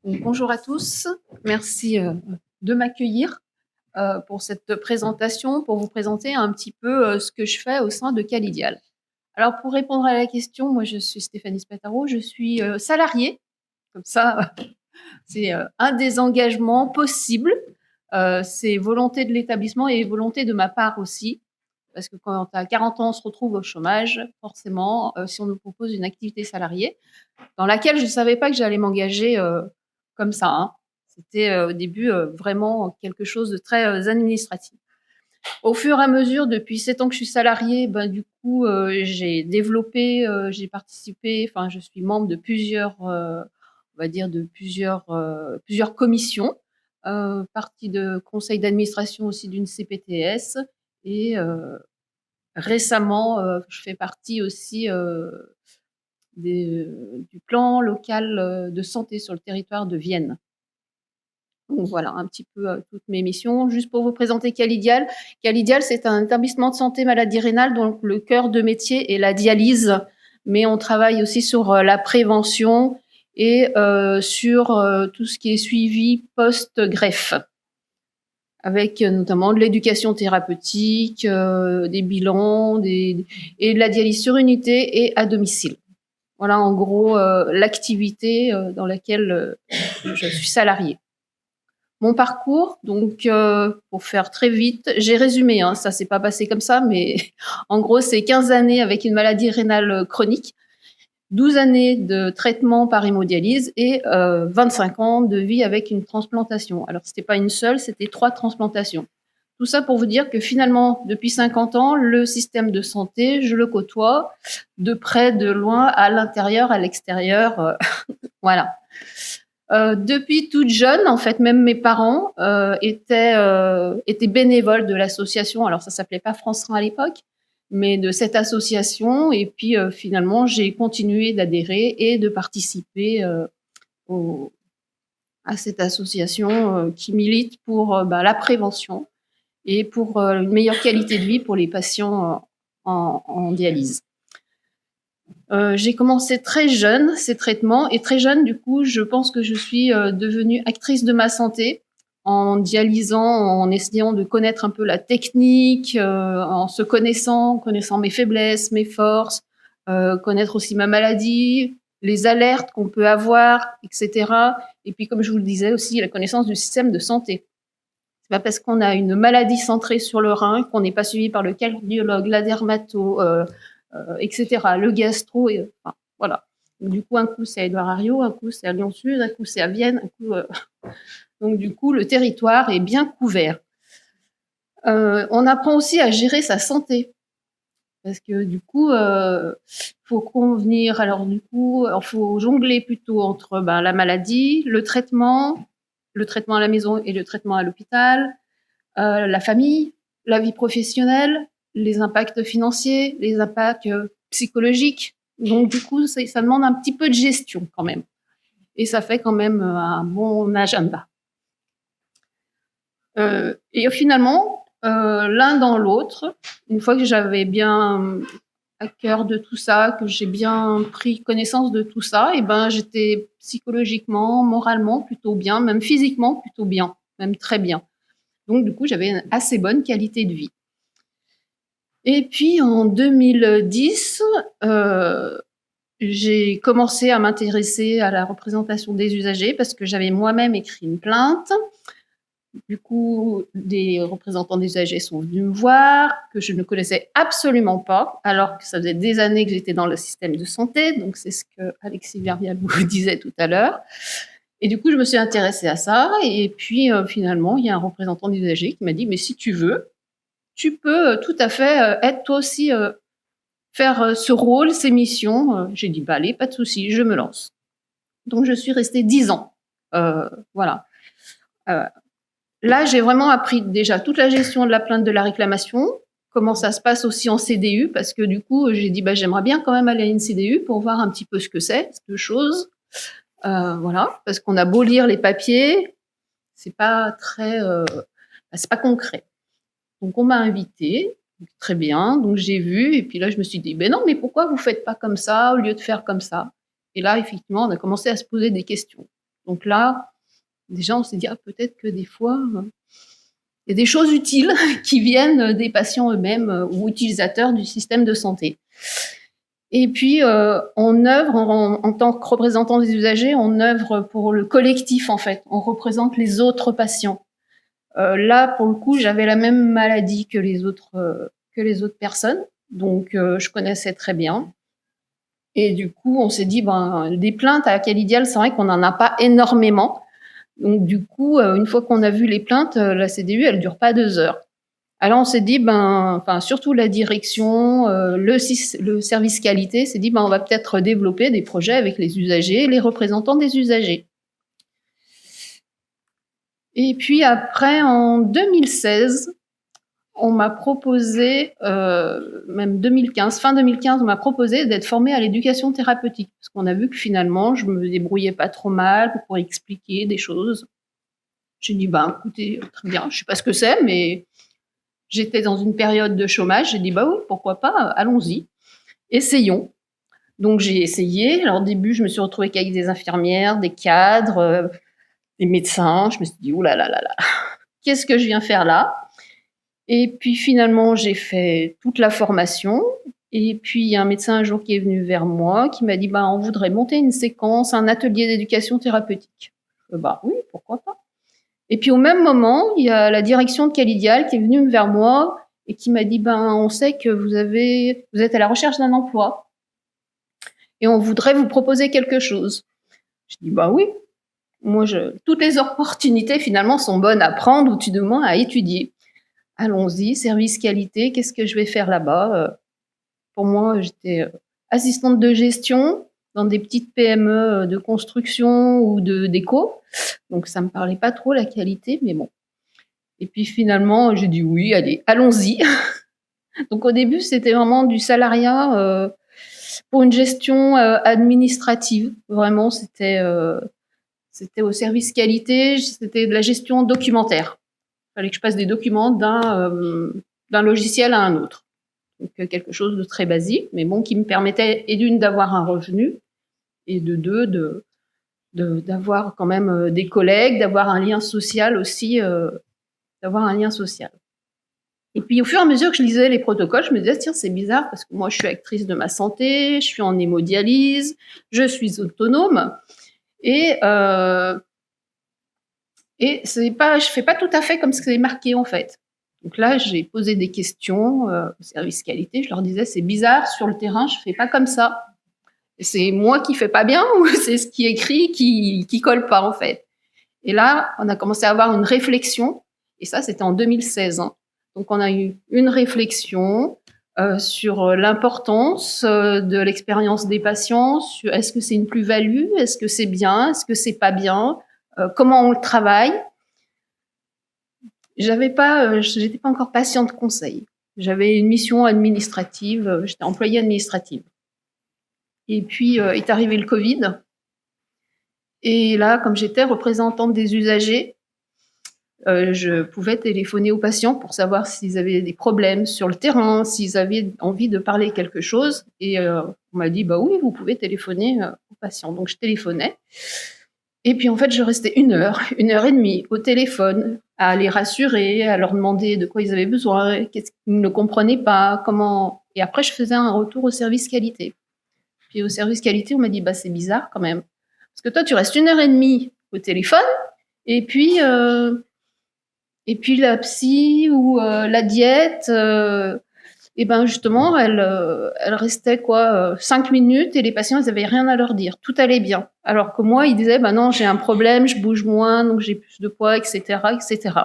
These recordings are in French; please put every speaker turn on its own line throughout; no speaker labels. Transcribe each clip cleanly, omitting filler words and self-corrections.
Donc, bonjour à tous, merci de m'accueillir pour cette présentation, pour vous présenter un petit peu ce que je fais au sein de Calidial. Alors, pour répondre à la question, moi je suis Stéphanie Spataro, je suis salariée, comme ça c'est un des engagements possibles, c'est volonté de l'établissement et volonté de ma part aussi, parce que quand à 40 ans on se retrouve au chômage, forcément, si on nous propose une activité salariée, dans laquelle je ne savais pas que j'allais m'engager comme ça, hein. C'était au début vraiment quelque chose de très administratif. Au fur et à mesure, depuis 7 ans que je suis salariée, ben, du coup, j'ai développé, j'ai participé, enfin, je suis membre de plusieurs, on va dire, de plusieurs commissions, partie de conseil d'administration aussi d'une CPTS et récemment, je fais partie aussi du plan local de santé sur le territoire de Vienne. Donc voilà un petit peu toutes mes missions. Juste pour vous présenter Calidial. Calidial, c'est un établissement de santé maladie rénale dont le cœur de métier est la dialyse, mais on travaille aussi sur la prévention et sur tout ce qui est suivi post-greffe, avec notamment de l'éducation thérapeutique, des bilans et de la dialyse sur unité et à domicile. Voilà en gros l'activité dans laquelle je suis salariée. Mon parcours, donc pour faire très vite, j'ai résumé, hein, ça s'est pas passé comme ça, mais en gros c'est 15 années avec une maladie rénale chronique, 12 années de traitement par hémodialyse et 25 ans de vie avec une transplantation. Alors c'était pas une seule, c'était 3 transplantations. Tout ça pour vous dire que finalement, depuis 50 ans, le système de santé, je le côtoie de près, de loin, à l'intérieur, à l'extérieur. Voilà. Depuis toute jeune, en fait, même mes parents étaient bénévoles de l'association. Alors, ça s'appelait pas France Rhin à l'époque, mais de cette association. Et puis, finalement, j'ai continué d'adhérer et de participer à cette association qui milite pour la prévention et pour une meilleure qualité de vie pour les patients en dialyse. J'ai commencé très jeune ces traitements et très jeune, du coup, je pense que je suis devenue actrice de ma santé en dialysant, en essayant de connaître un peu la technique, en se connaissant mes faiblesses, mes forces, connaître aussi ma maladie, les alertes qu'on peut avoir, etc. Et puis, comme je vous le disais aussi, la connaissance du système de santé. C'est pas parce qu'on a une maladie centrée sur le rein qu'on n'est pas suivi par le cardiologue, la dermato, etc. Le gastro, enfin, voilà. Donc, du coup, un coup c'est à Édouard Herriot, un coup c'est à Lyon-Sud, un coup c'est à Vienne, un coup. Donc du coup, le territoire est bien couvert. On apprend aussi à gérer sa santé. Parce que du coup, faut convenir. Alors du coup, il faut jongler plutôt entre la maladie, le traitement à la maison et le traitement à l'hôpital, la famille, la vie professionnelle, les impacts financiers, les impacts psychologiques. Donc du coup, ça demande un petit peu de gestion quand même. Et ça fait quand même un bon agenda. Et finalement, l'un dans l'autre, une fois que j'avais bien à cœur de tout ça, que j'ai bien pris connaissance de tout ça, et ben j'étais psychologiquement, moralement plutôt bien, même physiquement plutôt bien, même très bien. Donc du coup, j'avais une assez bonne qualité de vie. Et puis en 2010, j'ai commencé à m'intéresser à la représentation des usagers parce que j'avais moi-même écrit une plainte. Du coup, des représentants des usagers sont venus me voir, que je ne connaissais absolument pas, alors que ça faisait des années que j'étais dans le système de santé. Donc, c'est ce que Alexis Vervial vous disait tout à l'heure. Et du coup, je me suis intéressée à ça. Et puis, finalement, il y a un représentant des usagers qui m'a dit, mais si tu veux, tu peux tout à fait être toi aussi, faire ce rôle, ces missions. J'ai dit, bah allez, pas de souci, je me lance. Donc, je suis restée 10 ans. Voilà. Là, j'ai vraiment appris déjà toute la gestion de la plainte de la réclamation, comment ça se passe aussi en CDU, parce que du coup, j'ai dit, j'aimerais bien quand même aller à une CDU pour voir un petit peu ce que c'est, cette chose. Voilà, parce qu'on a beau lire les papiers, c'est pas très, c'est pas concret. Donc, on m'a invitée, très bien, donc j'ai vu, et puis là, je me suis dit, non, mais pourquoi vous faites pas comme ça au lieu de faire comme ça? Et là, effectivement, on a commencé à se poser des questions. Donc là, déjà, on s'est dit: «Ah, peut-être que des fois, il y a des choses utiles qui viennent des patients eux-mêmes, ou utilisateurs du système de santé». Et puis, on œuvre en tant que représentant des usagers, on œuvre pour le collectif, en fait. On représente les autres patients. Là, pour le coup, j'avais la même maladie que les autres personnes, donc je connaissais très bien. Et du coup, on s'est dit, ben, des plaintes à Calidial, c'est vrai qu'on n'en a pas énormément. Donc du coup, une fois qu'on a vu les plaintes, la CDU, elle dure pas 2 heures. Alors on s'est dit, ben, enfin surtout la direction, le service qualité s'est dit, ben, on va peut-être développer des projets avec les usagers, les représentants des usagers. Et puis après, en 2016, on m'a proposé, même 2015, fin 2015, on m'a proposé d'être formée à l'éducation thérapeutique. Parce qu'on a vu que finalement, je me débrouillais pas trop mal pour expliquer des choses. J'ai dit, ben, écoutez, très bien, je sais pas ce que c'est, mais j'étais dans une période de chômage. J'ai dit, bah oui, pourquoi pas, allons-y, essayons. Donc j'ai essayé. Alors au début, je me suis retrouvée qu'avec des infirmières, des cadres, des médecins. Je me suis dit, ouh là là là là, qu'est-ce que je viens faire là? Et puis finalement, j'ai fait toute la formation. Et puis il y a un médecin un jour qui est venu vers moi, qui m'a dit, bah, on voudrait monter une séquence, un atelier d'éducation thérapeutique. Bah oui, pourquoi pas. Et puis au même moment, il y a la direction de Calidial qui est venue vers moi et qui m'a dit, ben, on sait que vous êtes à la recherche d'un emploi et on voudrait vous proposer quelque chose. Je dis, bah oui, toutes les opportunités finalement sont bonnes à prendre ou tout du moins à étudier. Allons-y, service qualité, qu'est-ce que je vais faire là-bas? Pour moi, j'étais assistante de gestion dans des petites PME de construction ou d'éco. Donc ça me parlait pas trop la qualité, mais bon. Et puis finalement, j'ai dit oui, allez, allons-y. Donc au début, c'était vraiment du salariat pour une gestion administrative. Vraiment, c'était au service qualité, c'était de la gestion documentaire. Il fallait que je passe des documents d'un logiciel à un autre. Donc quelque chose de très basique, mais bon, qui me permettait, et d'une, d'avoir un revenu, et de deux, d'avoir quand même des collègues, d'avoir un lien social aussi, d'avoir un lien social. Et puis au fur et à mesure que je lisais les protocoles, je me disais, tiens, c'est bizarre, parce que moi, je suis actrice de ma santé, je suis en hémodialyse, je suis autonome, et je fais pas tout à fait comme ce que c'est marqué, en fait. Donc là, j'ai posé des questions au service qualité. Je leur disais, c'est bizarre, sur le terrain, je fais pas comme ça. C'est moi qui fais pas bien ou c'est ce qui est écrit qui colle pas, en fait. Et là, on a commencé à avoir une réflexion. Et ça, c'était en 2016. Hein. Donc, on a eu une réflexion sur l'importance de l'expérience des patients. Sur est-ce que c'est une plus-value? Est-ce que c'est bien? Est-ce que c'est pas bien? Comment on le travaille? J'étais pas encore patiente conseil. J'avais une mission administrative. J'étais employée administrative. Et puis est arrivé le Covid. Et là, comme j'étais représentante des usagers, je pouvais téléphoner aux patients pour savoir s'ils avaient des problèmes sur le terrain, s'ils avaient envie de parler quelque chose. Et on m'a dit, bah oui, vous pouvez téléphoner aux patients. Donc je téléphonais. Et puis en fait, je restais 1 heure et demie au téléphone, à les rassurer, à leur demander de quoi ils avaient besoin, qu'est-ce qu'ils ne comprenaient pas, comment. Et après, je faisais un retour au service qualité. Puis au service qualité, on m'a dit, bah c'est bizarre quand même. Parce que toi, tu restes 1 heure et demie au téléphone, et puis la psy ou la diète, et ben justement, elle restait 5 minutes et les patients, ils n'avaient rien à leur dire. Tout allait bien. Alors que moi, ils disaient, bah non, j'ai un problème, je bouge moins, donc j'ai plus de poids, etc., etc.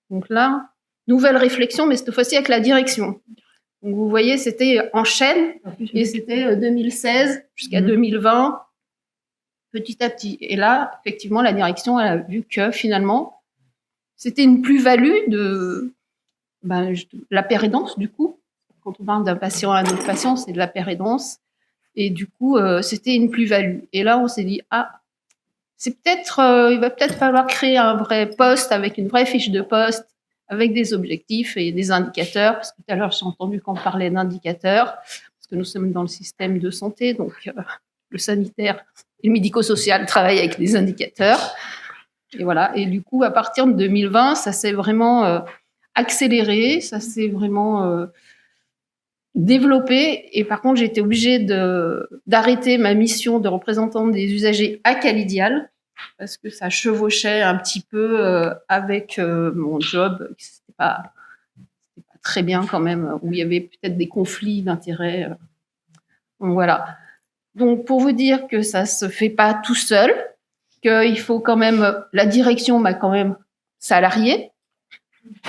Donc là, nouvelle réflexion, mais cette fois-ci avec la direction. Donc vous voyez, c'était en chaîne, et c'était 2016 jusqu'à 2020, petit à petit. Et là, effectivement, la direction, elle a vu que finalement, c'était une plus-value de la pérédance, du coup. Quand on parle d'un patient à un autre patient, c'est de la pérédance. Et du coup, c'était une plus-value. Et là, on s'est dit, ah, il va peut-être falloir créer un vrai poste avec une vraie fiche de poste, avec des objectifs et des indicateurs. Parce que tout à l'heure, j'ai entendu qu'on parlait d'indicateurs, parce que nous sommes dans le système de santé, donc le sanitaire, Et le médico-social travaille avec des indicateurs. Et voilà. Et du coup, à partir de 2020, ça s'est vraiment accéléré, ça s'est vraiment développé. Et par contre, j'ai été obligée d'arrêter ma mission de représentante des usagers à Calidial parce que ça chevauchait un petit peu avec mon job. C'était pas très bien quand même, où il y avait peut-être des conflits d'intérêts. Donc voilà. Donc pour vous dire que ça se fait pas tout seul, qu'il faut quand même, la direction m'a quand même salarié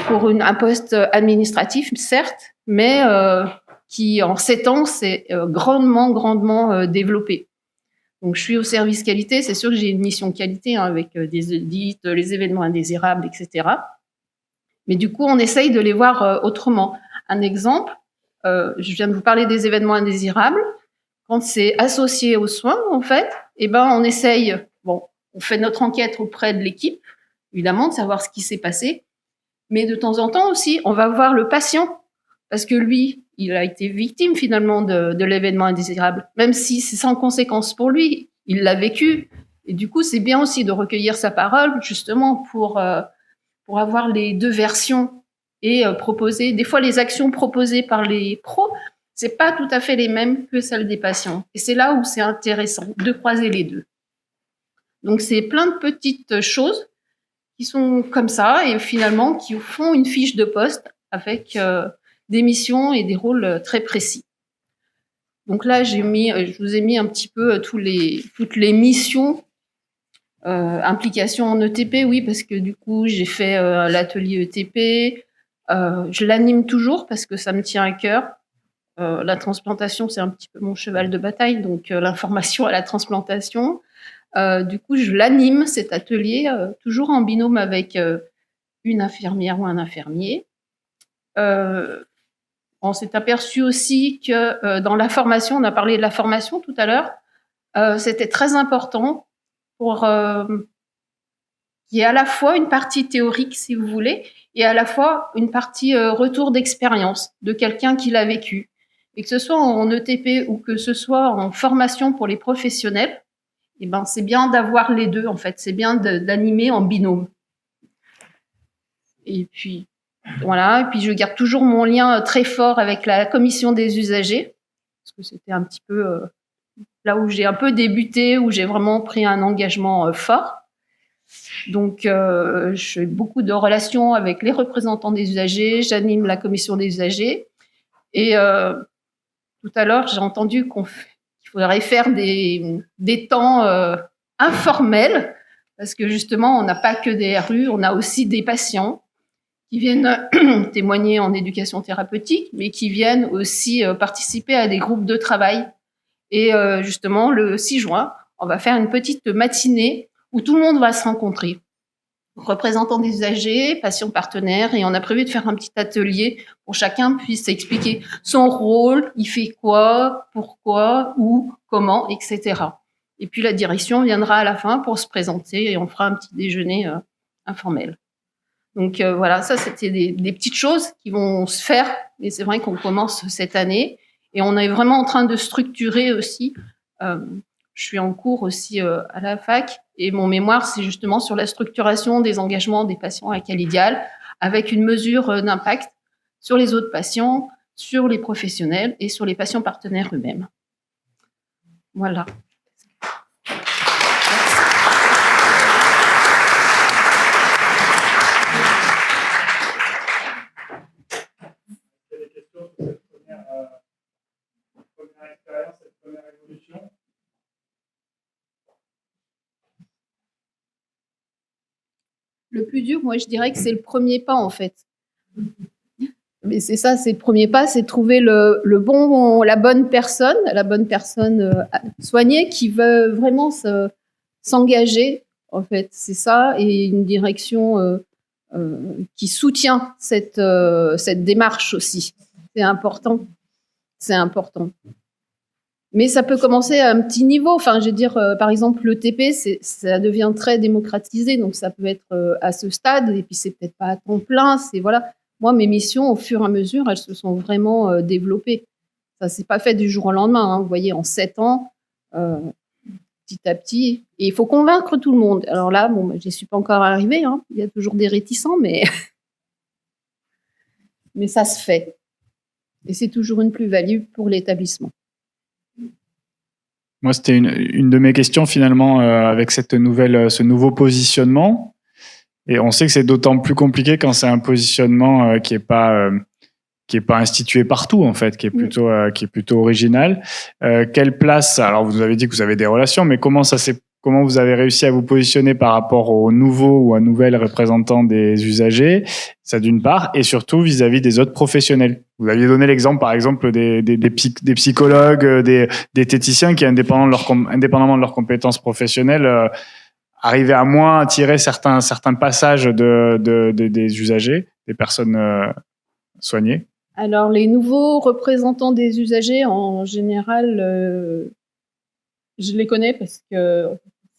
pour un poste administratif, certes, mais qui en 7 ans s'est grandement développé. Donc je suis au service qualité, c'est sûr que j'ai une mission qualité avec des audits, les événements indésirables, etc. Mais du coup, on essaye de les voir autrement. Un exemple, je viens de vous parler des événements indésirables. Quand c'est associé aux soins, en fait, eh ben, on essaye, bon, on fait notre enquête auprès de l'équipe, évidemment, de savoir ce qui s'est passé. Mais de temps en temps aussi, on va voir le patient, parce que lui, il a été victime finalement de l'événement indésirable. Même si c'est sans conséquence pour lui, il l'a vécu. Et du coup, c'est bien aussi de recueillir sa parole, justement, pour avoir les deux versions et proposer. Des fois, les actions proposées par les pros, c'est pas tout à fait les mêmes que celles des patients. Et c'est là où c'est intéressant de croiser les deux. Donc, c'est plein de petites choses qui sont comme ça et finalement qui font une fiche de poste avec des missions et des rôles très précis. Donc là, je vous ai mis un petit peu toutes les missions, implication en ETP, oui, parce que du coup, j'ai fait l'atelier ETP. Je l'anime toujours parce que ça me tient à cœur. La transplantation, c'est un petit peu mon cheval de bataille, donc l'information à la transplantation. Du coup, je l'anime, cet atelier, toujours en binôme avec une infirmière ou un infirmier. On s'est aperçu aussi que dans la formation, on a parlé de la formation tout à l'heure, c'était très important pour qu'il y ait à la fois une partie théorique, si vous voulez, et à la fois une partie retour d'expérience de quelqu'un qui l'a vécu. Et que ce soit en ETP ou que ce soit en formation pour les professionnels, eh ben, c'est bien d'avoir les deux, en fait. C'est bien d'animer en binôme. Et puis, voilà. Et puis, je garde toujours mon lien très fort avec la commission des usagers, parce que c'était un petit peu là où j'ai un peu débuté, où j'ai vraiment pris un engagement fort. Donc, je fais beaucoup de relations avec les représentants des usagers, j'anime la commission des usagers. Et tout à l'heure, j'ai entendu qu'il faudrait faire des temps informels, parce que justement, on n'a pas que des RU, on a aussi des patients qui viennent témoigner en éducation thérapeutique, mais qui viennent aussi participer à des groupes de travail. Et justement, le 6 juin, on va faire une petite matinée où tout le monde va se rencontrer. Représentants des usagers, patients partenaires, et on a prévu de faire un petit atelier pour chacun puisse expliquer son rôle, il fait quoi, pourquoi, où, comment, etc. Et puis la direction viendra à la fin pour se présenter et on fera un petit déjeuner informel. Donc voilà, ça c'était des petites choses qui vont se faire, et c'est vrai qu'on commence cette année et on est vraiment en train de structurer aussi. Je suis en cours aussi à la fac et mon mémoire c'est justement sur la structuration des engagements des patients à Calidial avec une mesure d'impact sur les autres patients, sur les professionnels et sur les patients partenaires eux-mêmes. Voilà. Le plus dur, moi, je dirais que c'est le premier pas, en fait. Mais c'est ça, c'est le premier pas, c'est trouver la bonne personne soignée qui veut vraiment s'engager, en fait. C'est ça, et une direction qui soutient cette démarche aussi. C'est important. C'est important. Mais ça peut commencer à un petit niveau. Enfin, je veux dire, par exemple, le TP, ça devient très démocratisé, donc ça peut être à ce stade, et puis c'est peut-être pas à temps plein. C'est voilà. Moi, mes missions, au fur et à mesure, elles se sont vraiment développées. Ça s'est pas fait du jour au lendemain. Hein. Vous voyez, en 7 ans, petit à petit. Et il faut convaincre tout le monde. Alors là, bon, j'y suis pas encore arrivée. Hein. Il y a toujours des réticents, mais ça se fait. Et c'est toujours une plus-value pour l'établissement.
Moi, c'était une de mes questions finalement avec ce nouveau positionnement. Et on sait que c'est d'autant plus compliqué quand c'est un positionnement qui est pas institué partout en fait, qui est plutôt original. Quelle place? Alors vous nous avez dit que vous avez des relations, mais comment vous avez réussi à vous positionner par rapport aux nouveaux ou à nouvelles représentants des usagers? Ça d'une part, et surtout vis-à-vis des autres professionnels. Vous aviez donné l'exemple, par exemple, des psychologues, des diététiciens qui, indépendamment de leurs compétences professionnelles, arrivaient à moins attirer certains passages des usagers, des personnes soignées.
Alors, les nouveaux représentants des usagers, en général, je les connais parce que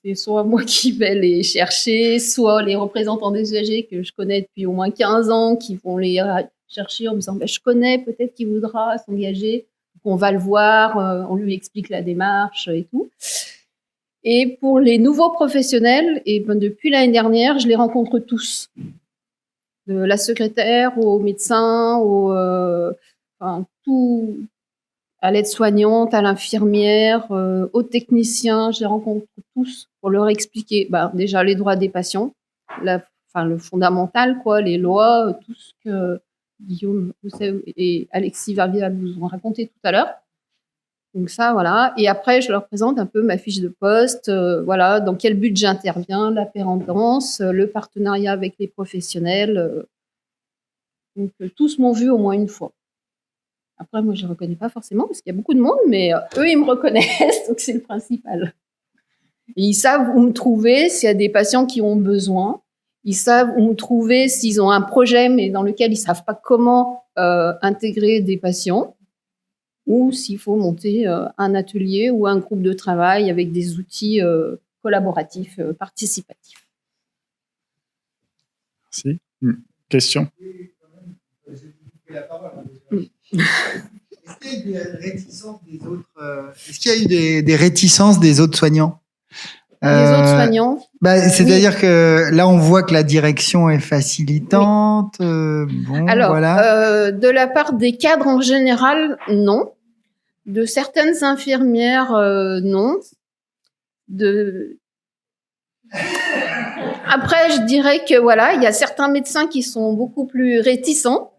c'est soit moi qui vais les chercher, soit les représentants des usagers que je connais depuis au moins 15 ans qui vont les chercher en me disant je connais, peut-être qu'il voudra s'engager. Donc on va le voir, on lui explique la démarche et tout. Et pour les nouveaux professionnels, depuis l'année dernière, je les rencontre tous. De la secrétaire au médecin, tout, à l'aide-soignante, à l'infirmière, aux techniciens, je les rencontre tous pour leur expliquer déjà les droits des patients, le fondamental, les lois, tout ce que Guillaume et Alexis Vervial vous ont raconté tout à l'heure. Donc ça, voilà. Et après, je leur présente un peu ma fiche de poste, dans quel but j'interviens, la pérennance, le partenariat avec les professionnels. Donc, tous m'ont vu au moins une fois. Après, moi, je ne les reconnais pas forcément parce qu'il y a beaucoup de monde, mais eux, ils me reconnaissent, donc c'est le principal. Et ils savent où me trouver s'il y a des patients qui ont besoin. Ils savent où me trouver s'ils ont un projet, mais dans lequel ils ne savent pas comment intégrer des patients, ou s'il faut monter un atelier ou un groupe de travail avec des outils collaboratifs, participatifs.
Merci. Question?
Est-ce qu'il y a eu des réticences des autres Est-ce qu'il y a eu des réticences des autres soignants?
Des autres soignants.
C'est-à-dire que là, on voit que la direction est facilitante.
Alors,
voilà.
de la part des cadres en général, non. De certaines infirmières, non. Après, je dirais que il y a certains médecins qui sont beaucoup plus réticents.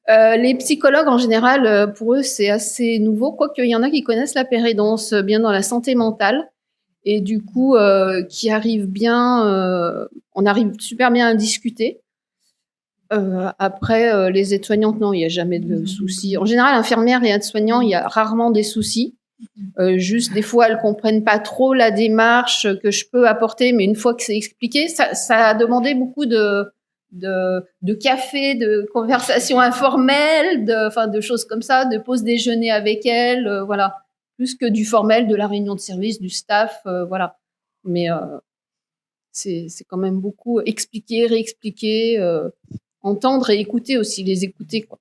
Les psychologues, en général, pour eux, c'est assez nouveau, quoique il y en a qui connaissent la pérédance bien dans la santé mentale et du coup, qui arrivent bien, on arrive super bien à discuter. Après, les aides-soignantes, non, il n'y a jamais de soucis. En général, infirmières et aides-soignants, il y a rarement des soucis. Juste, des fois, elles ne comprennent pas trop la démarche que je peux apporter, mais une fois que c'est expliqué, ça a demandé beaucoup de café, de conversations informelles, de choses comme ça, de pause déjeuner avec elles, voilà. Plus que du formel, de la réunion de service, du staff, voilà. Mais c'est quand même beaucoup expliquer, réexpliquer, entendre et écouter aussi, les écouter, quoi.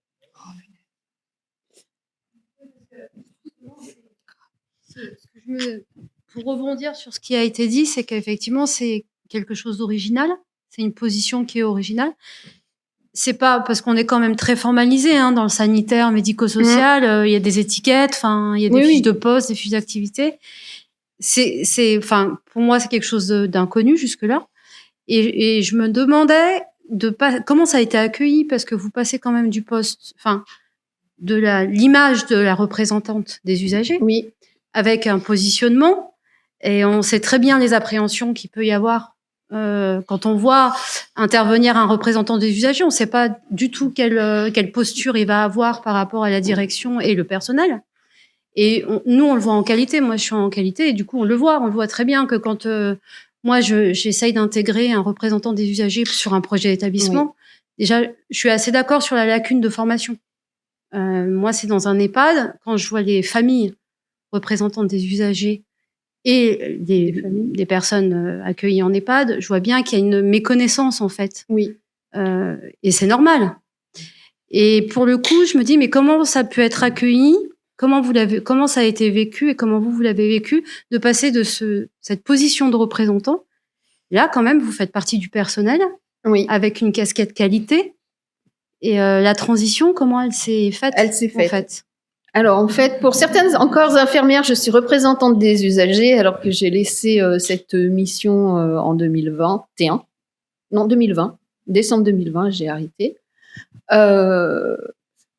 Pour rebondir sur ce qui a été dit, c'est qu'effectivement, c'est quelque chose d'original. C'est une position qui est originale. C'est pas parce qu'on est quand même très formalisé dans le sanitaire, médico-social. Il y a des étiquettes, il y a des fiches de poste, des fiches d'activité. Pour moi, c'est quelque chose d'inconnu jusque-là. Et je me demandais comment ça a été accueilli, parce que vous passez quand même du poste, de l'image de la représentante des usagers, avec un positionnement. Et on sait très bien les appréhensions qu'il peut y avoir quand on voit intervenir un représentant des usagers. On ne sait pas du tout quelle posture il va avoir par rapport à la direction et le personnel. Et nous, on le voit en qualité. Moi, je suis en qualité et du coup, on le voit très bien que quand moi, j'essaye d'intégrer un représentant des usagers sur un projet d'établissement, déjà, je suis assez d'accord sur la lacune de formation. Moi, c'est dans un EHPAD, quand je vois les familles représentantes des usagers et des personnes accueillies en EHPAD, je vois bien qu'il y a une méconnaissance, en fait. Et c'est normal. Et pour le coup, je me dis, mais comment ça peut être accueilli comment ça a été vécu et comment vous l'avez vécu de passer de cette position de représentant. Là, quand même, vous faites partie du personnel
Oui,
avec une casquette qualité. Et la transition, comment elle s'est faite?
elle s'est
en
faite.
fait
Alors, en fait, pour certaines encore infirmières, je suis représentante des usagers, alors que j'ai laissé cette mission en 2021. Non, 2020. Décembre 2020, j'ai arrêté.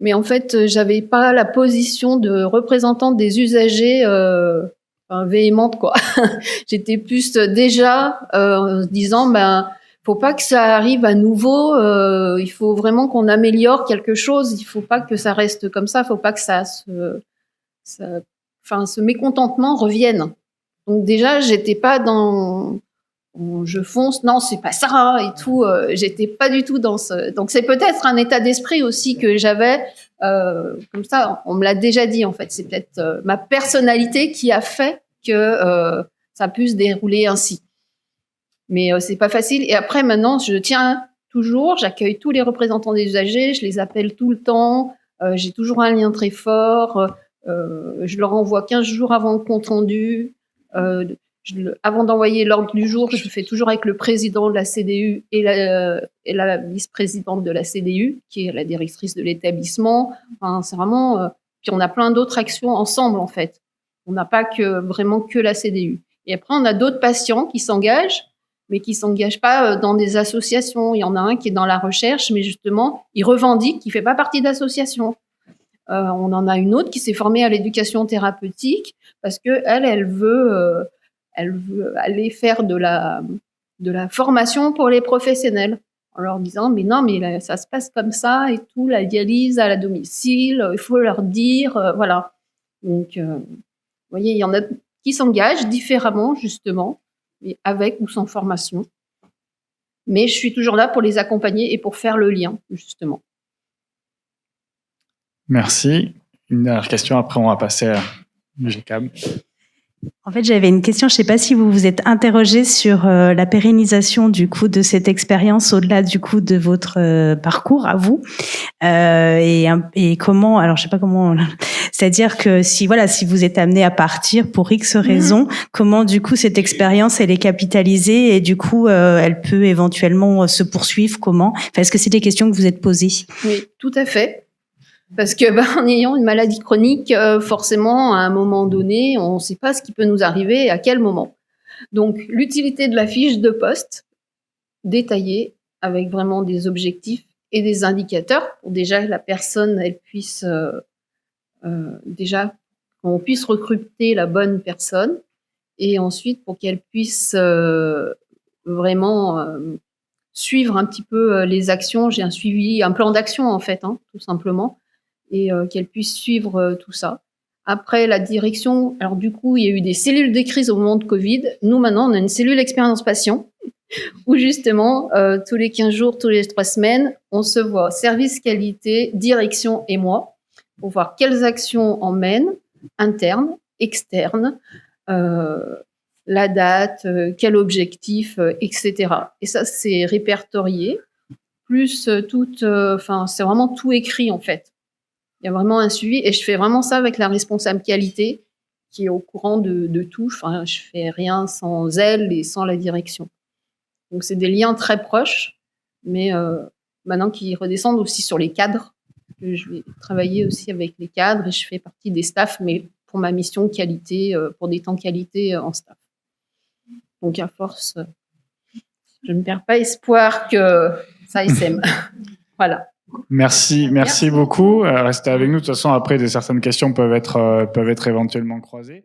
Mais en fait, j'avais pas la position de représentante des usagers véhémente, quoi. J'étais plus déjà en se disant, faut pas que ça arrive à nouveau. Il faut vraiment qu'on améliore quelque chose. Il faut pas que ça reste comme ça. Il faut pas que ce mécontentement revienne. Donc déjà, j'étais pas dans je fonce, non, c'est pas ça et tout. J'étais pas du tout dans ce. Donc c'est peut-être un état d'esprit aussi que j'avais. Comme ça, on me l'a déjà dit en fait. C'est peut-être ma personnalité qui a fait que ça a pu se dérouler ainsi. Mais c'est pas facile. Et après, maintenant, je tiens toujours. J'accueille tous les représentants des usagers. Je les appelle tout le temps. J'ai toujours un lien très fort. Je leur envoie 15 jours avant le compte rendu. Avant d'envoyer l'ordre du jour, je le fais toujours avec le président de la CDU et la vice-présidente de la CDU, qui est la directrice de l'établissement. Enfin, c'est vraiment. Puis on a plein d'autres actions ensemble, en fait. On n'a pas vraiment que la CDU. Et après, on a d'autres patients qui s'engagent, mais qui s'engagent pas dans des associations. Il y en a un qui est dans la recherche, mais justement, il revendique qu'il fait pas partie d'association. On en a une autre qui s'est formée à l'éducation thérapeutique parce que elle veut aller faire de la formation pour les professionnels en leur disant mais non, mais là, ça se passe comme ça et tout, la dialyse à la domicile, il faut leur dire, voilà. Donc, vous voyez, il y en a qui s'engagent différemment, justement, mais avec ou sans formation. Mais je suis toujours là pour les accompagner et pour faire le lien, justement.
Merci. Une dernière question, après on va passer à GCAB.
En fait, j'avais une question. Je ne sais pas si vous vous êtes interrogé sur la pérennisation du coup de cette expérience au-delà du coup de votre parcours à vous et comment. Alors, je sais pas comment. C'est-à-dire que si vous êtes amené à partir pour X raisons, comment du coup cette expérience elle est capitalisée et du coup elle peut éventuellement se poursuivre. Comment? Enfin, est-ce que c'est des questions que vous êtes posées?
Oui, tout à fait. Parce que en ayant une maladie chronique, forcément, à un moment donné, on ne sait pas ce qui peut nous arriver et à quel moment. Donc, l'utilité de la fiche de poste détaillée avec vraiment des objectifs et des indicateurs pour déjà que la personne elle puisse déjà qu'on puisse recruter la bonne personne et ensuite pour qu'elle puisse vraiment suivre un petit peu les actions. J'ai un plan d'action en fait, tout simplement. Et qu'elle puisse suivre tout ça. Après, la direction, alors du coup, il y a eu des cellules de crise au moment de Covid. Nous, maintenant, on a une cellule expérience patient où justement, tous les 15 jours, tous les 3 semaines, on se voit service qualité, direction et moi pour voir quelles actions on mène, internes, externes, la date, quel objectif, etc. Et ça, c'est répertorié, plus c'est vraiment tout écrit en fait. Il y a vraiment un suivi et je fais vraiment ça avec la responsable qualité qui est au courant de tout. Enfin, je fais rien sans elle et sans la direction. Donc, c'est des liens très proches, mais maintenant qui redescendent aussi sur les cadres. Je vais travailler aussi avec les cadres et je fais partie des staffs, mais pour ma mission qualité, pour des temps qualité en staff. Donc, à force, je ne perds pas espoir que ça essaime. Voilà.
Merci beaucoup. Restez avec nous. De toute façon, après, certaines questions peuvent être éventuellement croisées.